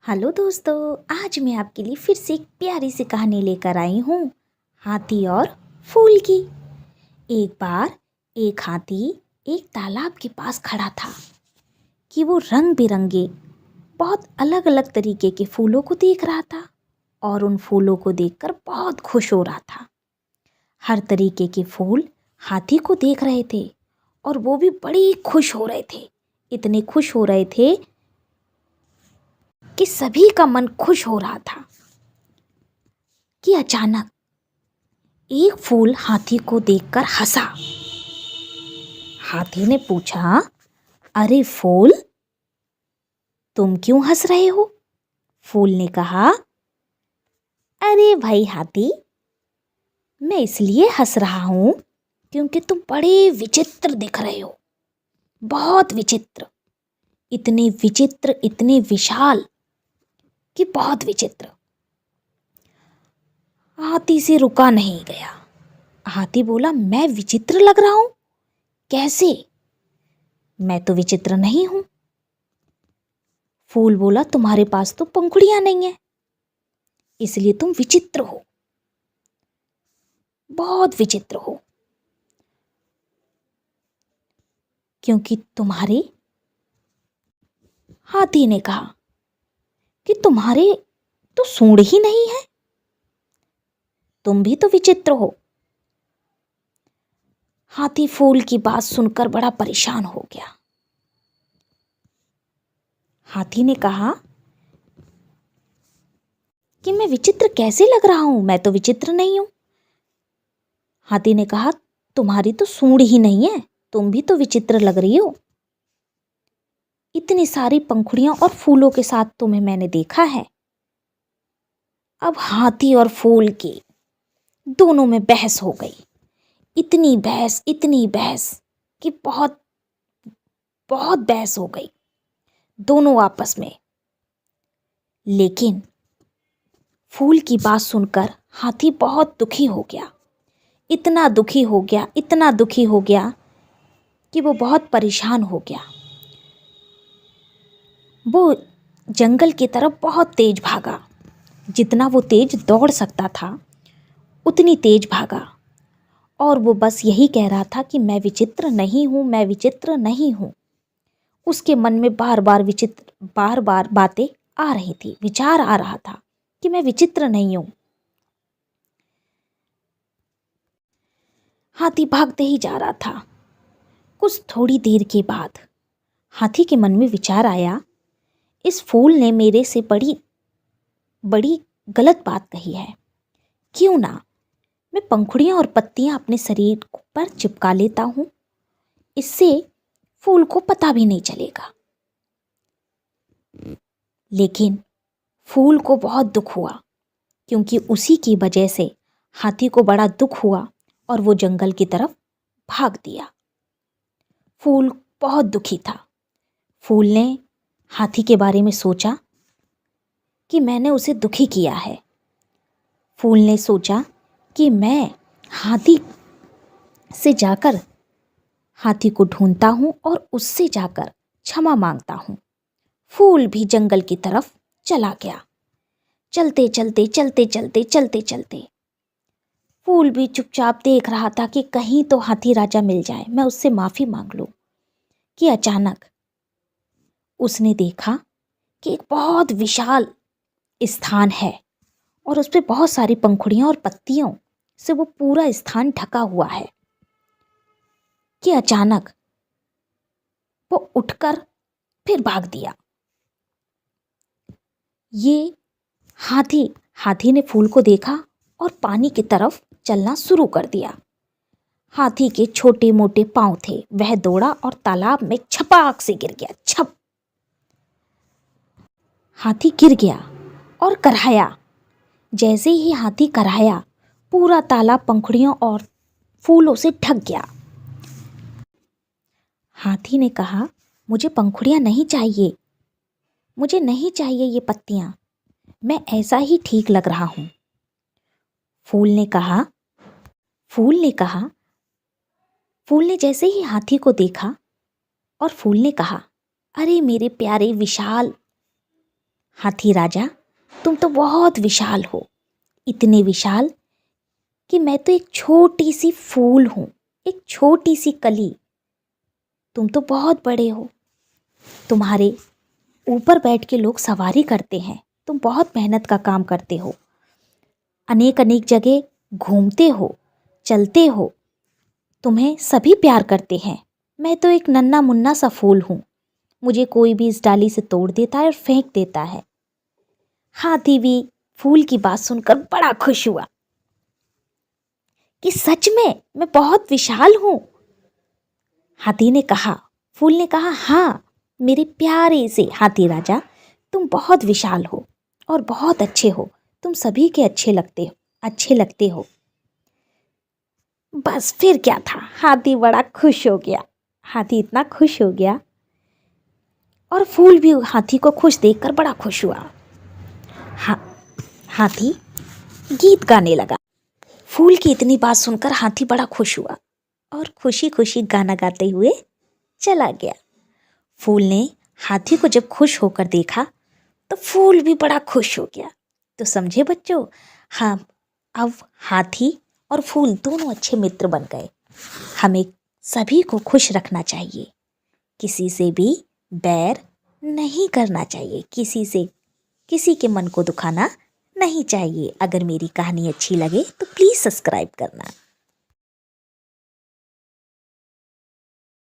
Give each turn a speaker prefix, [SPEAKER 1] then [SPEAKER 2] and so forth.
[SPEAKER 1] Hello दोस्तों। आज मैं आपके लिए फिर से एक प्यारी सी कहानी लेकर आई हूँ, हाथी और फूल की। एक बार एक हाथी एक तालाब के पास खड़ा था कि वो रंग बिरंगे बहुत अलग अलग तरीके के फूलों को देख रहा था और उन फूलों को देखकर बहुत खुश हो रहा था। हर तरीके के फूल हाथी को देख रहे थे और वो भी बड़ी खुश हो रहे थे। इतने खुश हो रहे थे कि सभी का मन खुश हो रहा था कि अचानक एक फूल हाथी को देखकर हंसा। हाथी ने पूछा, अरे फूल, तुम क्यों हंस रहे हो? फूल ने कहा, अरे भाई हाथी, मैं इसलिए हंस रहा हूं क्योंकि तुम बड़े विचित्र दिख रहे हो, बहुत विचित्र, इतने विशाल कि बहुत विचित्र। हाथी से रुका नहीं गया। हाथी बोला, मैं विचित्र लग रहा हूं? कैसे? मैं तो विचित्र नहीं हूं। फूल बोला, तुम्हारे पास तो पंखुड़ियां नहीं है, इसलिए तुम विचित्र हो, बहुत विचित्र हो, क्योंकि तुम्हारे हाथी ने कहा कि तुम्हारे तो सूंड ही नहीं है, तुम भी तो विचित्र हो। हाथी फूल की बात सुनकर बड़ा परेशान हो गया। हाथी ने कहा कि मैं विचित्र कैसे लग रहा हूं, मैं तो विचित्र नहीं हूं। हाथी ने कहा, तुम्हारी तो सूंड ही नहीं है, तुम भी तो विचित्र लग रही हो। इतनी सारी पंखुड़ियां और फूलों के साथ तुम्हें मैंने देखा है। अब हाथी और फूल की दोनों में बहस हो गई। इतनी बहस कि बहुत बहुत बहस हो गई दोनों आपस में। लेकिन फूल की बात सुनकर हाथी बहुत दुखी हो गया। इतना दुखी हो गया कि वो बहुत परेशान हो गया। वो जंगल की तरफ बहुत तेज भागा। जितना वो तेज दौड़ सकता था उतनी तेज भागा और वो बस यही कह रहा था कि मैं विचित्र नहीं हूँ, मैं विचित्र नहीं हूँ। उसके मन में बार बार बातें आ रही थी, विचार आ रहा था कि मैं विचित्र नहीं हूँ। हाथी भागते ही जा रहा था। कुछ थोड़ी देर के बाद हाथी के मन में विचार आया, इस फूल ने मेरे से बड़ी बड़ी गलत बात कही है। क्यों ना मैं पंखुड़ियां और पत्तियां अपने शरीर पर चिपका लेता हूं, इससे फूल को पता भी नहीं चलेगा। लेकिन फूल को बहुत दुख हुआ, क्योंकि उसी की वजह से हाथी को बड़ा दुख हुआ और वो जंगल की तरफ भाग दिया। फूल बहुत दुखी था। फूल ने हाथी के बारे में सोचा कि मैंने उसे दुखी किया है। फूल ने सोचा कि मैं हाथी से जाकर हाथी को ढूंढता हूँ और उससे जाकर क्षमा मांगता हूँ। फूल भी जंगल की तरफ चला गया। चलते फूल भी चुपचाप देख रहा था कि कहीं तो हाथी राजा मिल जाए, मैं उससे माफी मांग लूं। कि अचानक उसने देखा कि एक बहुत विशाल स्थान है और उस पे बहुत सारी पंखुड़ियां और पत्तियों से वो पूरा स्थान ढका हुआ है। कि अचानक वो उठकर फिर भाग दिया। ये हाथी ने फूल को देखा और पानी की तरफ चलना शुरू कर दिया। हाथी के छोटे मोटे पांव थे, वह दौड़ा और तालाब में छपाक से गिर गया। छप! हाथी गिर गया और कराया। जैसे ही हाथी कराया, पूरा तालाब पंखुड़ियों और फूलों से ढक गया। हाथी ने कहा, मुझे पंखुड़ियां नहीं चाहिए, मुझे नहीं चाहिए ये पत्तियां, मैं ऐसा ही ठीक लग रहा हूं। फूल ने कहा फूल ने कहा फूल ने जैसे ही हाथी को देखा और फूल ने कहा, अरे मेरे प्यारे विशाल हाथी राजा, तुम तो बहुत विशाल हो, इतने विशाल कि मैं तो एक छोटी सी फूल हूँ, एक छोटी सी कली। तुम तो बहुत बड़े हो, तुम्हारे ऊपर बैठ के लोग सवारी करते हैं, तुम बहुत मेहनत का काम करते हो, अनेक अनेक जगह घूमते हो, चलते हो, तुम्हें सभी प्यार करते हैं। मैं तो एक नन्हा मुन्ना सा फूल हूँ, मुझे कोई भी इस डाली से तोड़ देता है और फेंक देता है। हाथी भी फूल की बात सुनकर बड़ा खुश हुआ कि सच में मैं बहुत विशाल हूँ। हाथी ने कहा, फूल ने कहा, हाँ मेरे प्यारे से हाथी राजा, तुम बहुत विशाल हो और बहुत अच्छे हो, तुम सभी के अच्छे लगते हो। बस फिर क्या था, हाथी बड़ा खुश हो गया। हाथी इतना खुश हो गया और फूल भी हाथी को खुश देखकर बड़ा खुश हुआ। हाथी गीत गाने लगा। फूल की इतनी बात सुनकर हाथी बड़ा खुश हुआ और खुशी खुशी गाना गाते हुए चला गया। फूल ने हाथी को जब खुश होकर देखा तो फूल भी बड़ा खुश हो गया। तो समझे बच्चों, हाँ, अब हाथी और फूल दोनों अच्छे मित्र बन गए। हमें सभी को खुश रखना चाहिए, किसी से भी बैर नहीं करना चाहिए, किसी के मन को दुखाना नहीं चाहिए। अगर मेरी कहानी अच्छी लगे तो प्लीज़ सब्सक्राइब करना।